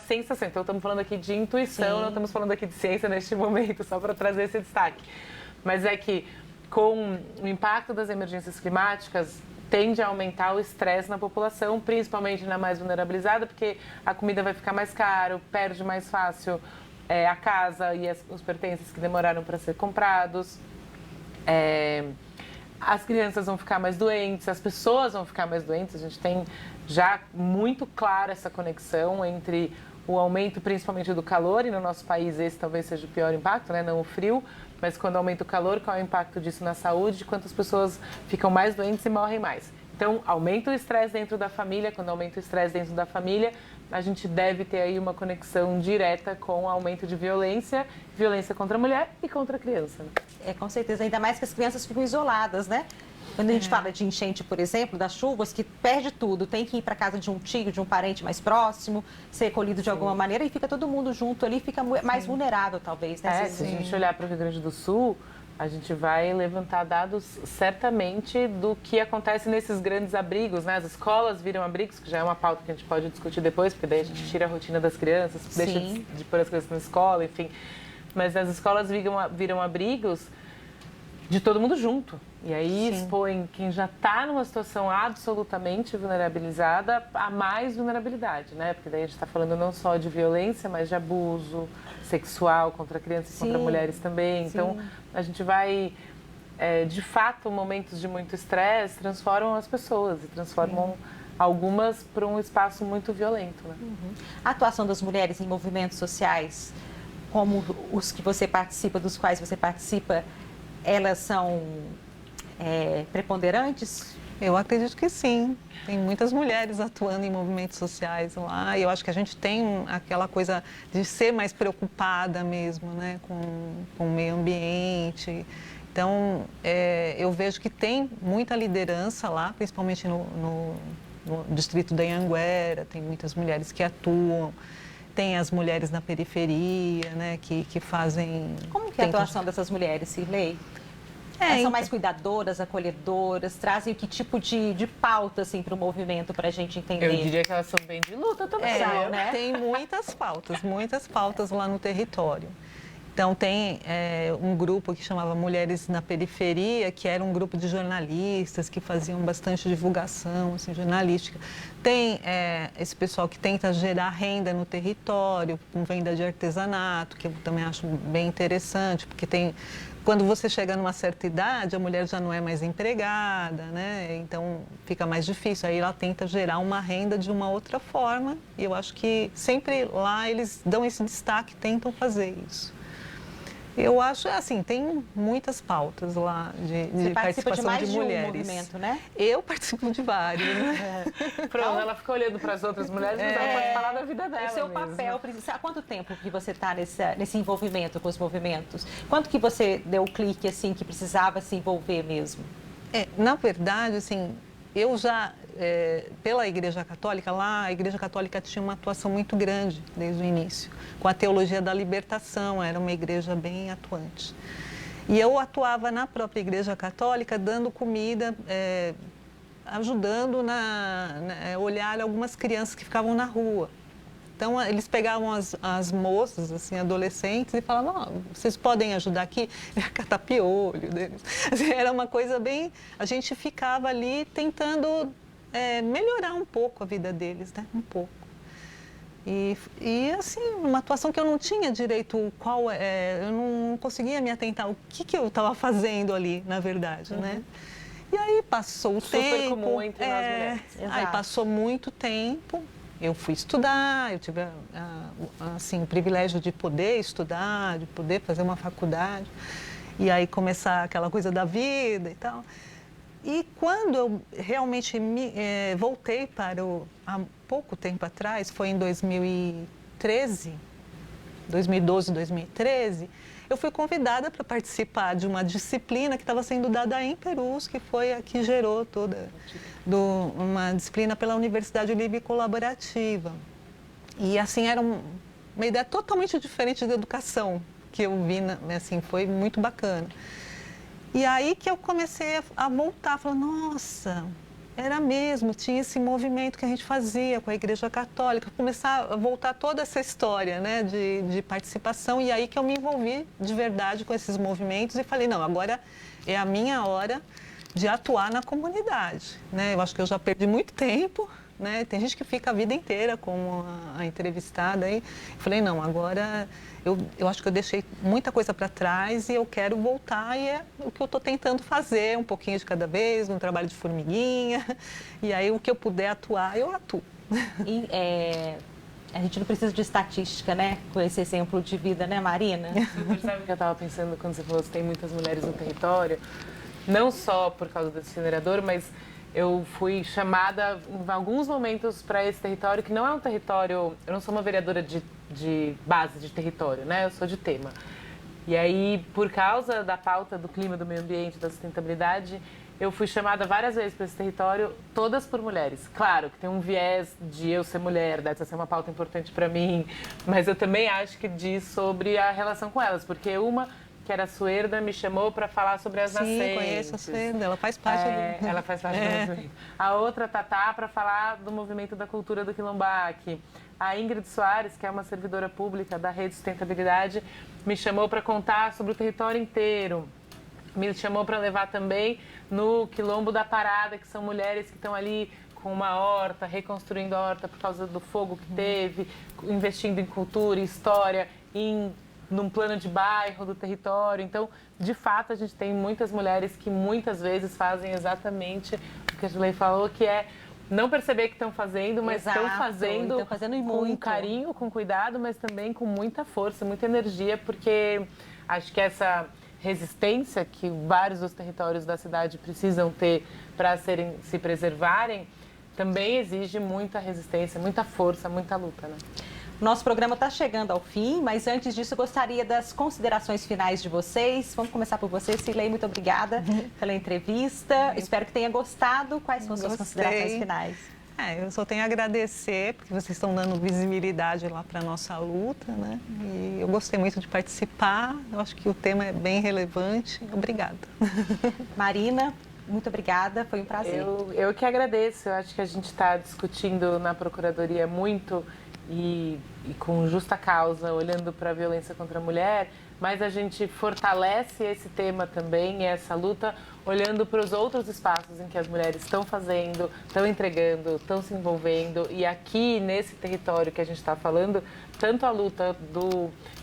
sensação. Então, estamos falando aqui de intuição, Sim. não estamos falando aqui de ciência neste momento, só para trazer esse destaque. Mas é que, com o impacto das emergências climáticas, tende a aumentar o estresse na população, principalmente na mais vulnerabilizada, porque a comida vai ficar mais caro, perde mais fácil a casa e os pertences que demoraram para ser comprados. As crianças vão ficar mais doentes, as pessoas vão ficar mais doentes. A gente tem já muito clara essa conexão entre o aumento principalmente do calor, e no nosso país esse talvez seja o pior impacto, né? Não o frio, mas quando aumenta o calor, qual é o impacto disso na saúde, de quantas pessoas ficam mais doentes e morrem mais. Então, aumenta o estresse dentro da família. Quando aumenta o estresse dentro da família, a gente deve ter aí uma conexão direta com o aumento de violência contra a mulher e contra a criança. Né? Com certeza, ainda mais que as crianças ficam isoladas, né? Quando a gente fala de enchente, por exemplo, das chuvas, que perde tudo, tem que ir para casa de um tio, de um parente mais próximo, ser acolhido de alguma maneira, e fica todo mundo junto ali, fica mais vulnerável, talvez, né? Se a gente olhar para o Rio Grande do Sul, a gente vai levantar dados certamente do que acontece nesses grandes abrigos, né? As escolas viram abrigos, que já é uma pauta que a gente pode discutir depois, porque daí a gente tira a rotina das crianças, deixa de pôr as crianças na escola, enfim. Mas as escolas viram abrigos de todo mundo junto. E aí expõe quem já está numa situação absolutamente vulnerabilizada a mais vulnerabilidade, né? Porque daí a gente está falando não só de violência, mas de abuso sexual contra crianças e contra mulheres também. Então, a gente vai... de fato, momentos de muito estresse transformam as pessoas e transformam algumas para um espaço muito violento. Né? A atuação das mulheres em movimentos sociais, como os que você participa, dos quais você participa, elas são preponderantes? Eu acredito que sim. Tem muitas mulheres atuando em movimentos sociais lá. E eu acho que a gente tem aquela coisa de ser mais preocupada mesmo, né, com o meio ambiente. Então, eu vejo que tem muita liderança lá, principalmente no distrito da Anhanguera. Tem muitas mulheres que atuam. Tem as mulheres na periferia, né, que fazem... Como que é a atuação dessas mulheres, Cirlei? Elas são mais cuidadoras, acolhedoras, trazem que tipo de pauta assim, para o movimento, para a gente entender? Eu diria que elas são bem de luta também, né? Tem muitas pautas lá no território. Então, tem um grupo que chamava Mulheres na Periferia, que era um grupo de jornalistas que faziam bastante divulgação assim, jornalística. Tem esse pessoal que tenta gerar renda no território, com venda de artesanato, que eu também acho bem interessante, porque tem... Quando você chega numa certa idade, a mulher já não é mais empregada, né? Então fica mais difícil. Aí ela tenta gerar uma renda de uma outra forma. E eu acho que sempre lá eles dão esse destaque, tentam fazer isso. Eu acho, assim, tem muitas pautas lá de participação de mulheres. De um movimento, né? Eu participo de vários, né? Pronto, ela fica olhando para as outras mulheres, mas ela pode falar da vida dela. O seu papel, há quanto tempo que você está nesse envolvimento com os movimentos? Quanto que você deu o clique, assim, que precisava se envolver mesmo? Na verdade, assim, eu já... pela Igreja Católica, lá a Igreja Católica tinha uma atuação muito grande desde o início, com a teologia da libertação, era uma igreja bem atuante. E eu atuava na própria Igreja Católica, dando comida, ajudando a olhar algumas crianças que ficavam na rua. Então, eles pegavam as moças, assim, adolescentes, e falavam, vocês podem ajudar aqui? Catar piolho deles. Assim, era uma coisa bem... A gente ficava ali tentando... melhorar um pouco a vida deles, né? Um pouco. E assim, uma atuação que eu não tinha direito eu não conseguia me atentar o que eu estava fazendo ali, na verdade, né? E aí passou o tempo. Super comum entre nós mulheres. Aí passou muito tempo, eu fui estudar, eu tive assim, o privilégio de poder estudar, de poder fazer uma faculdade, e aí começar aquela coisa da vida e tal. E quando eu realmente voltei há pouco tempo atrás, foi em 2012, 2013, eu fui convidada para participar de uma disciplina que estava sendo dada em Perus, que foi a que gerou uma disciplina pela Universidade Livre Colaborativa. E assim, era uma ideia totalmente diferente da educação que eu vi, assim, foi muito bacana. E aí que eu comecei a voltar, falando, nossa, Era mesmo, tinha esse movimento que a gente fazia com a Igreja Católica, começar a voltar toda essa história, né, de participação, e aí que eu me envolvi de verdade com esses movimentos e falei, não, agora é a minha hora de atuar na comunidade, né? Eu acho que eu já perdi muito tempo, né? Tem gente que fica a vida inteira como a entrevistada aí. Eu falei, não, agora eu acho que eu deixei muita coisa para trás e eu quero voltar e é o que eu estou tentando fazer, um pouquinho de cada vez, um trabalho de formiguinha. E aí o que eu puder atuar, eu atuo. E, a gente não precisa de estatística, né? Com esse exemplo de vida, né, Marina? Você percebe que eu estava pensando quando você falou que tem muitas mulheres no território, não só por causa do incinerador, mas eu fui chamada em alguns momentos para esse território, que não é um território... Eu não sou uma vereadora de base de território, né? Eu sou de tema. E aí, por causa da pauta do clima, do meio ambiente, da sustentabilidade, eu fui chamada várias vezes para esse território, todas por mulheres. Claro que tem um viés de eu ser mulher, dessa ser uma pauta importante para mim, mas eu também acho que diz sobre a relação com elas, porque uma... que era a Suerda, me chamou para falar sobre as nascentes. Sim, conheço a Suerda, ela faz parte do... Ela faz parte do movimento. A outra, Tatá, para falar do movimento da cultura do Quilombaque. A Ingrid Soares, que é uma servidora pública da Rede Sustentabilidade, me chamou para contar sobre o território inteiro. Me chamou para levar também no Quilombo da Parada, que são mulheres que estão ali com uma horta, reconstruindo a horta por causa do fogo que teve, investindo em cultura, história, num plano de bairro, do território. Então, de fato, a gente tem muitas mulheres que muitas vezes fazem exatamente o que a Julie falou, que é não perceber que estão fazendo, mas estão fazendo com carinho, com cuidado, mas também com muita força, muita energia, porque acho que essa resistência que vários dos territórios da cidade precisam ter para se preservarem, também exige muita resistência, muita força, muita luta, né? Nosso programa está chegando ao fim, mas antes disso eu gostaria das considerações finais de vocês. Vamos começar por você, Cilei, muito obrigada pela entrevista. Espero que tenha gostado. Quais são as suas considerações finais? Eu só tenho a agradecer, porque vocês estão dando visibilidade lá para a nossa luta, né? E eu gostei muito de participar, eu acho que o tema é bem relevante. Obrigada. Marina, muito obrigada, foi um prazer. Eu que agradeço, eu acho que a gente está discutindo na Procuradoria muito e com justa causa, olhando para a violência contra a mulher, mas a gente fortalece esse tema também, essa luta, olhando para os outros espaços em que as mulheres estão fazendo, estão entregando, estão se envolvendo. E aqui, nesse território que a gente está falando, tanto a luta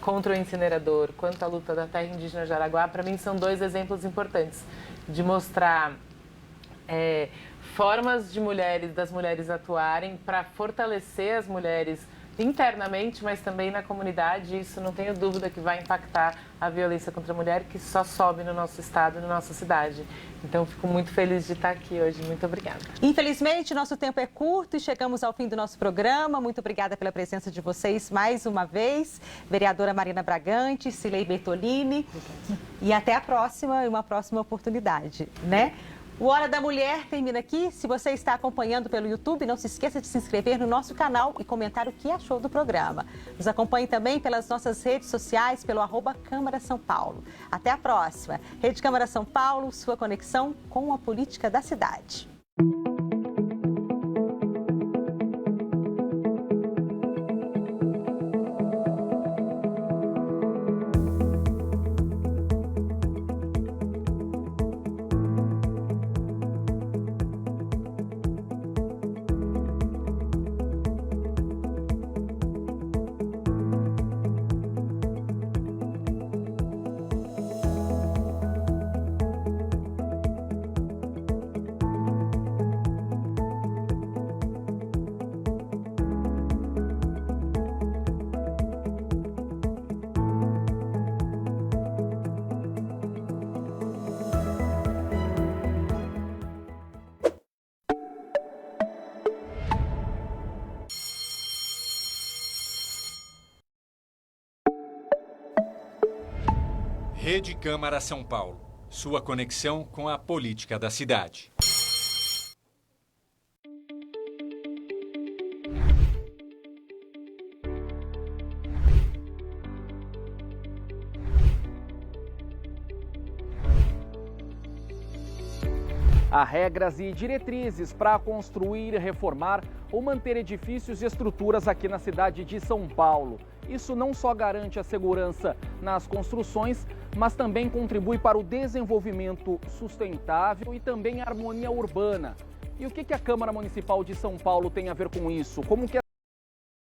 contra o incinerador, quanto a luta da terra indígena de Araguá, para mim são dois exemplos importantes de mostrar formas das mulheres atuarem para fortalecer as mulheres internamente, mas também na comunidade. Isso não tenho dúvida que vai impactar a violência contra a mulher, que só sobe no nosso estado, na nossa cidade. Então, fico muito feliz de estar aqui hoje. Muito obrigada. Infelizmente, nosso tempo é curto e chegamos ao fim do nosso programa. Muito obrigada pela presença de vocês mais uma vez. Vereadora Marina Bragante, Cilei Bertolini. E até a próxima, uma próxima oportunidade, né? O Hora da Mulher termina aqui. Se você está acompanhando pelo YouTube, não se esqueça de se inscrever no nosso canal e comentar o que achou do programa. Nos acompanhe também pelas nossas redes sociais, pelo @Câmara São Paulo. Até a próxima. Rede Câmara São Paulo, sua conexão com a política da cidade. Rede Câmara São Paulo, sua conexão com a política da cidade. Há regras e diretrizes para construir, reformar ou manter edifícios e estruturas aqui na cidade de São Paulo. Isso não só garante a segurança nas construções, mas também contribui para o desenvolvimento sustentável e também a harmonia urbana. E o que a Câmara Municipal de São Paulo tem a ver com isso? Como que